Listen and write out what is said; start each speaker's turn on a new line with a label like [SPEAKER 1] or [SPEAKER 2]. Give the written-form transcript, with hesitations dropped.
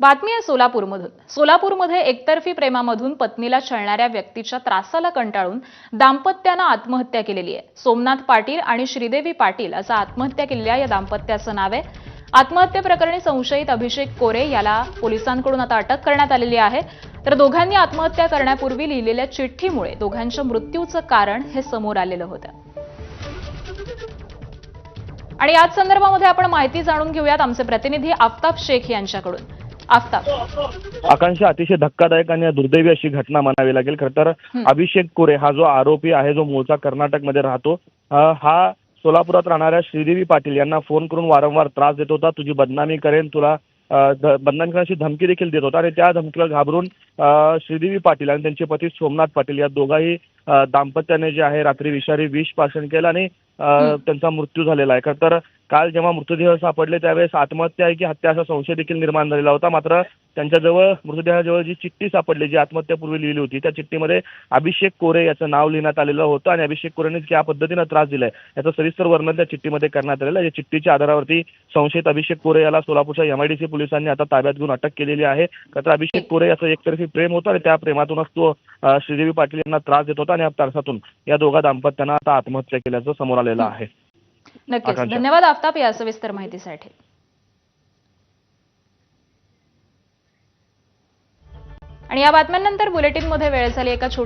[SPEAKER 1] बातमी आहे सोलापूरमधून। सोलापूरमध्ये एकतर्फी प्रेमामधून पत्नीला छळणाऱ्या व्यक्तीच्या त्रासाला कंटाळून दाम्पत्यानं आत्महत्या केलेली आहे। सोमनाथ पाटील आणि श्रीदेवी पाटील असं आत्महत्या केलेल्या या दाम्पत्याचं नाव आहे। आत्महत्या प्रकरणी संशयित अभिषेक कोरे याला पोलिसांकडून आता अटक करण्यात आलेली आहे। तर दोघांनी आत्महत्या करण्यापूर्वी लिहिलेल्या चिठ्ठीमुळे दोघांच्या मृत्यूचं कारण हे समोर आलेलं होतं। आणि याच संदर्भामध्ये आपण माहिती जाणून घेऊयात आमचे प्रतिनिधी आफताब शेख यांच्याकडून। आफताब,
[SPEAKER 2] आकांक्षा, अतिशय धक्कादायक आणि दुर्दैवी अशी घटना म्हणावी लागेल। खरं तर अभिषेक कोरे हा जो आरोपी आहे, जो मूळचा कर्नाटकमध्ये राहतो, हा सोलापुरात राहणाऱ्या श्रीदेवी पाटील यांना फोन करून वारंवार त्रास देत होता। तुझी बदनामी करेन, तुला बदनामी करण्याची धमकी देखील देत होता। आणि त्या धमकीला घाबरून श्रीदेवी पाटील आणि त्यांचे पती सोमनाथ पाटील या दोघाही दाम्पत्याने जे आहे रात्री विषारी विष पासन केलं आणि त्यांचा मृत्यू झालेला आहे। खरं तर काल जेव्हा मृतदेह सापडले त्यावेळेस आत्महत्या आहे की हत्या असा संशय देखील निर्माण झालेला होता। मात्र त्यांच्याजवळ मृतदेहाजवळ जी चिठ्ठी सापडली, जी आत्महत्यापूर्वी लिहिली होती, त्या चिठ्ठीमध्ये अभिषेक कोरे याचं नाव लिहिण्यात आलेलं होतं आणि अभिषेक कोरेने ज्या पद्धतीनं त्रास दिलाय याचं सविस्तर वर्णन त्या चिठ्ठीमध्ये करण्यात आलेलं आहे। या चिठ्ठीच्या आधारावरती संशयित अभिषेक कोरे याला सोलापूरच्या MIDC पोलिसांनी आता ताब्यात घेऊन अटक केलेली आहे। खरं तर अभिषेक कोरे याचं एकतर्फी प्रेम होतं आणि त्या प्रेमातूनच तो श्रीदेवी पाटील यांना त्रास देत होता आणि या त्रासातून या दोघा दाम्पत्यांना आता आत्महत्या केल्याचं समोर आलेलं आहे।
[SPEAKER 1] नक्कीच धन्यवाद आफताब या सविस्तर माहितीसाठी। आणि या बातम्यांनंतर बुलेटिनमध्ये वेळ झाली एका छोट्या